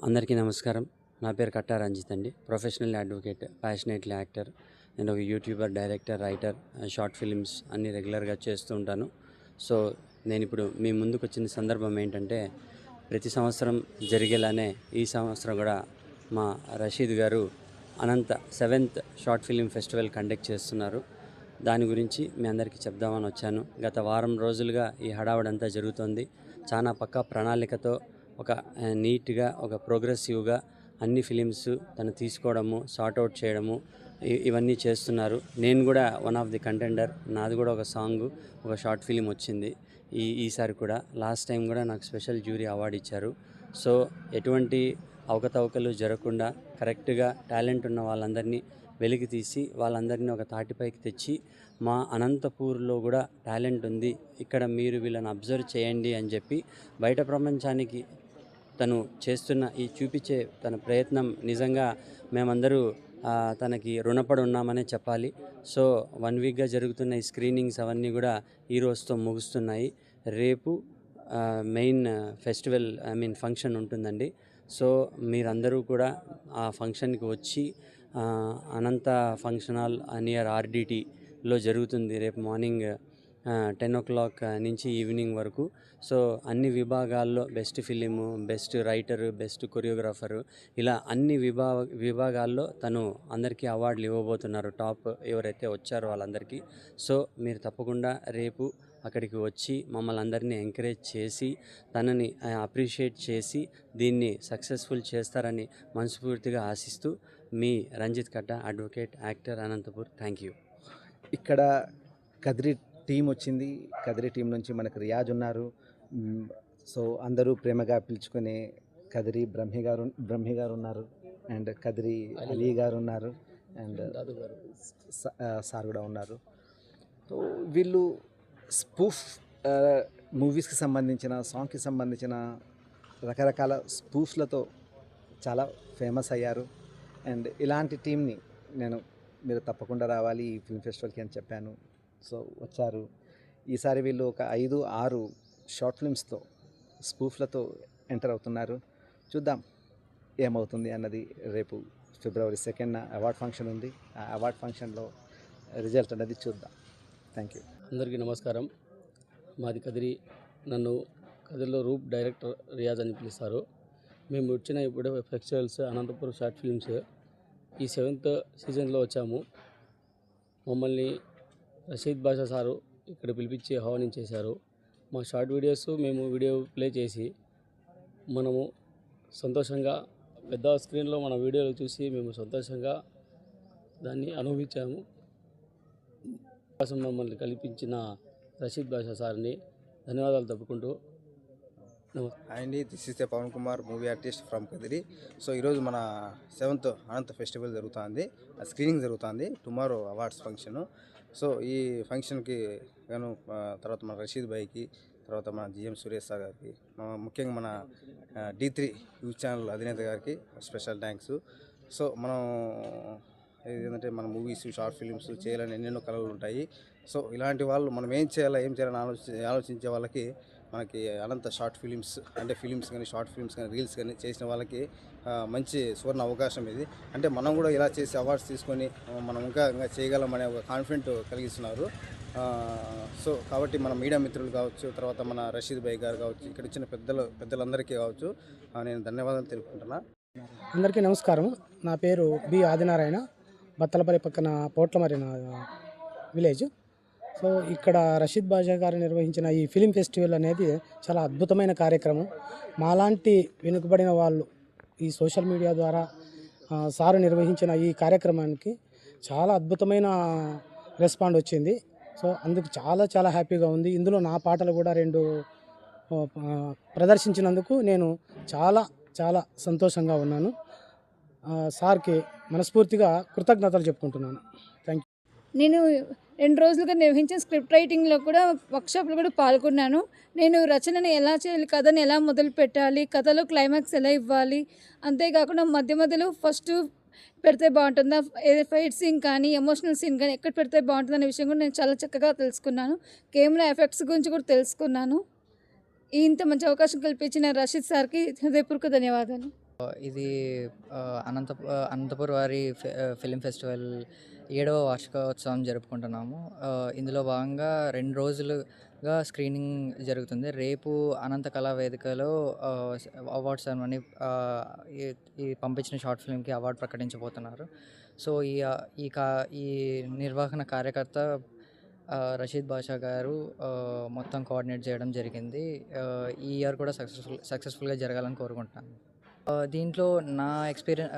అందరికీ నమస్కారం. నా పేరు కట్టా రంజిత్ అండి. Professional advocate, passionately actor. నేను ఒక YouTuber, director, writer, short films అన్నీ రెగ్యులర్గా చేస్తూ ఉంటాను. సో నేను ఇప్పుడు మీ ముందుకు వచ్చిన సందర్భం ఏంటంటే, ప్రతి సంవత్సరం జరిగేలానే ఈ సంవత్సరం కూడా మా రషీద్ గారు అనంత 7th short film festival conduct చేస్తున్నారు. దాని గురించి మీ అందరికీ చెప్దామని వచ్చాను. గత వారం రోజులుగా ఈ హడావుడంతా జరుగుతోంది. చాలా పక్కా ప్రణాళికతో ఒక నీట్గా, ఒక ప్రోగ్రెసివ్గా అన్ని ఫిలిమ్స్ తను తీసుకోవడము, సార్ట్అవుట్ చేయడము ఇవన్నీ చేస్తున్నారు. నేను కూడా వన్ ఆఫ్ ది కంటెండర్. నాది కూడా ఒక సాంగ్, ఒక షార్ట్ ఫిలిం వచ్చింది. ఈసారి కూడా లాస్ట్ టైం కూడా నాకు స్పెషల్ జ్యూరీ అవార్డు ఇచ్చారు. సో ఎటువంటి అవకతవకలు జరగకుండా కరెక్ట్గా టాలెంట్ ఉన్న వాళ్ళందరినీ వెలికి తీసి వాళ్ళందరినీ ఒక తాటిపైకి తెచ్చి, మా అనంతపూర్లో కూడా టాలెంట్ ఉంది, ఇక్కడ మీరు వీళ్ళని అబ్జర్వ్ చేయండి అని చెప్పి బయట ప్రపంచానికి తను చేస్తున్న ఈ చూపించే తన ప్రయత్నం నిజంగా మేమందరూ తనకి రుణపడి ఉన్నామనే చెప్పాలి. సో 1 వీక్గా జరుగుతున్న ఈ స్క్రీనింగ్స్ అవన్నీ కూడా ఈ రోజుతో ముగుస్తున్నాయి. రేపు మెయిన్ ఫెస్టివల్ ఫంక్షన్ ఉంటుందండి. సో మీరందరూ కూడా ఆ ఫంక్షన్కి వచ్చి అనంత ఫంక్షన్ హాల్ నియర్ ఆర్డిటీలో జరుగుతుంది రేపు మార్నింగ్ 10 o'clock నుంచి ఈవినింగ్ వరకు. సో అన్ని విభాగాల్లో best film, best writer, best choreographer, ఇలా అన్ని విభాగాల్లో తను అందరికీ అవార్డులు ఇవ్వబోతున్నారు, టాప్ ఎవరైతే వచ్చారో వాళ్ళందరికీ. సో మీరు తప్పకుండా రేపు అక్కడికి వచ్చి మమ్మల్ని అందరినీ ఎంకరేజ్ చేసి తనని అప్రిషియేట్ చేసి దీన్ని సక్సెస్ఫుల్ చేస్తారని మనస్ఫూర్తిగా ఆశిస్తూ, మీ రంజిత్ కట్ట, advocate, actor, Anantapur. Thank you. ఇక్కడ కదిరి టీం వచ్చింది. కదిరి టీం నుంచి మనకు రియాజ్ ఉన్నారు. సో అందరూ ప్రేమగా పిలుచుకునే కదిరి బ్రహ్మి గారు ఉన్నారు, అండ్ కదిరి అలీ గారు ఉన్నారు, అండ్ సార్ కూడా ఉన్నారు. సో వీళ్ళు స్పూఫ్ మూవీస్కి సంబంధించిన, సాంగ్కి సంబంధించిన రకరకాల స్పూఫ్లతో చాలా ఫేమస్ అయ్యారు. అండ్ ఇలాంటి టీంని మీరు తప్పకుండా రావాలి ఈ ఫిల్మ్ ఫెస్టివల్కి అని చెప్పాను. సో వచ్చారు. ఈసారి వీళ్ళు ఒక 5-6 షార్ట్ ఫిల్మ్స్తో, స్పూఫ్లతో ఎంటర్ అవుతున్నారు. చూద్దాం ఏమవుతుంది అన్నది. రేపు February 2nd అవార్డ్ ఫంక్షన్ ఉంది. ఆ అవార్డ్ ఫంక్షన్లో రిజల్ట్ అనేది చూద్దాం. Thank you. అందరికీ నమస్కారం. మాది కదిరి. నన్ను కదిరిలో రూప్ డైరెక్టర్ రియాజ్ అని పిలుస్తారు. మేము వచ్చిన ఇప్పుడు ఫెస్టివల్స్ అనంతపురం షార్ట్ ఫిల్మ్స్ ఈ 7th సీజన్లో వచ్చాము. మమ్మల్ని రషీద్ బాషా సారు ఇక్కడ పిలిపించి ఆహ్వానించేశారు. మా షార్ట్ వీడియోస్ మేము వీడియో ప్లే చేసి మనము సంతోషంగా పెద్ద స్క్రీన్లో మన వీడియోలు చూసి మేము సంతోషంగా దాన్ని అనుభవించాము. అవకాశం మమ్మల్ని కల్పించిన రషీద్ బాషా సార్ని ధన్యవాదాలు చెప్పుకుంటూ అండి, this is Pavan Kumar, movie artist from Kadiri. So ఈరోజు మన 7th అనంత ఫెస్టివల్ జరుగుతుంది, స్క్రీనింగ్ జరుగుతుంది. Tomorrow awards function. సో ఈ ఫంక్షన్కి గాను తర్వాత మన రషీద్ భాయ్కి, తర్వాత మన జిఎం సురేష్ సార్ గారికి, ముఖ్యంగా మన D3 న్యూస్ ఛానల్ అధినేత గారికి స్పెషల్ థ్యాంక్స్. సో మనం ఏంటంటే మన మూవీస్, షార్ట్ ఫిలిమ్స్ చేయాలని ఎన్నెన్నో కళలు ఉంటాయి. సో ఇలాంటి వాళ్ళు మనం ఏం చేయాలని ఆలోచించే వాళ్ళకి మనకి అనంత షార్ట్ ఫిలిమ్స్, అంటే ఫిలిమ్స్ కానీ, షార్ట్ ఫిలిమ్స్ కానీ, రీల్స్ కానీ చేసిన వాళ్ళకి మంచి సువర్ణ అవకాశం ఇది. అంటే మనం కూడా ఇలా చేసి అవార్డ్స్ తీసుకొని మనం ఇంకా చేయగలమనే ఒక కాన్ఫిడెంట్ కలిగిస్తున్నారు. సో కాబట్టి మన మీడియా మిత్రులు కావచ్చు, తర్వాత మన రషీద్ భాయ్ గారు కావచ్చు, ఇక్కడ ఇచ్చిన పెద్దలందరికీ కావచ్చు నేను ధన్యవాదాలు తెలుపుకుంటున్నా. అందరికీ నమస్కారం. నా పేరు బి ఆదినారాయణ. బత్తలపల్లి పక్కన పోట్లమరి విలేజ్. సో ఇక్కడ రషీద్ బాషా గారు నిర్వహించిన ఈ ఫిలిం ఫెస్టివల్ అనేది చాలా అద్భుతమైన కార్యక్రమం. మాలాంటి వెనుకబడిన వాళ్ళు ఈ సోషల్ మీడియా ద్వారా సారు నిర్వహించిన ఈ కార్యక్రమానికి చాలా అద్భుతమైన రెస్పాండ్ వచ్చింది. సో అందుకు చాలా చాలా హ్యాపీగా ఉంది. ఇందులో నా పాటలు కూడా 2 ప్రదర్శించినందుకు నేను చాలా చాలా సంతోషంగా ఉన్నాను. సార్కి మనస్ఫూర్తిగా కృతజ్ఞతలు చెప్పుకుంటున్నాను. Thank you. నేను 2 రోజులుగా నిర్వహించిన స్క్రిప్ట్ రైటింగ్లో కూడా వర్క్షాప్లో కూడా పాల్గొన్నాను. నేను రచనని ఎలా చేయాలి, కథని ఎలా మొదలు పెట్టాలి, కథలో క్లైమాక్స్ ఎలా ఇవ్వాలి, అంతేకాకుండా మధ్యలో ఫస్ట్ పెడితే బాగుంటుందా, ఫైట్ సీన్ కానీ, ఎమోషనల్ సీన్ కానీ ఎక్కడ పెడితే బాగుంటుంది అనే విషయం కూడా నేను చాలా చక్కగా తెలుసుకున్నాను. కెమెరా ఎఫెక్ట్స్ గురించి కూడా తెలుసుకున్నాను. ఇంత మంచి అవకాశం కల్పించిన రషీద్ సార్కి హృదయపూర్వక ధన్యవాదాలు. ఇది అనంతపూర్ వారి ఫిలిం ఫెస్టివల్ 7వ వార్షికోత్సవం జరుపుకుంటున్నాము. ఇందులో భాగంగా 2 రోజులుగా స్క్రీనింగ్ జరుగుతుంది. రేపు అనంత కళా వేదికలో అవార్డ్ సెరమనీ, ఈ పంపించిన షార్ట్ ఫిల్మ్కి అవార్డు ప్రకటించబోతున్నారు. సో ఈ నిర్వహణ కార్యకర్త రషీద్ బాషా గారు మొత్తం కోఆర్డినేట్ చేయడం జరిగింది. ఈ ఇయర్ కూడా సక్సెస్ఫుల్గా జరగాలని కోరుకుంటున్నాను. దీంట్లో నా ఎక్స్పీరియన్స్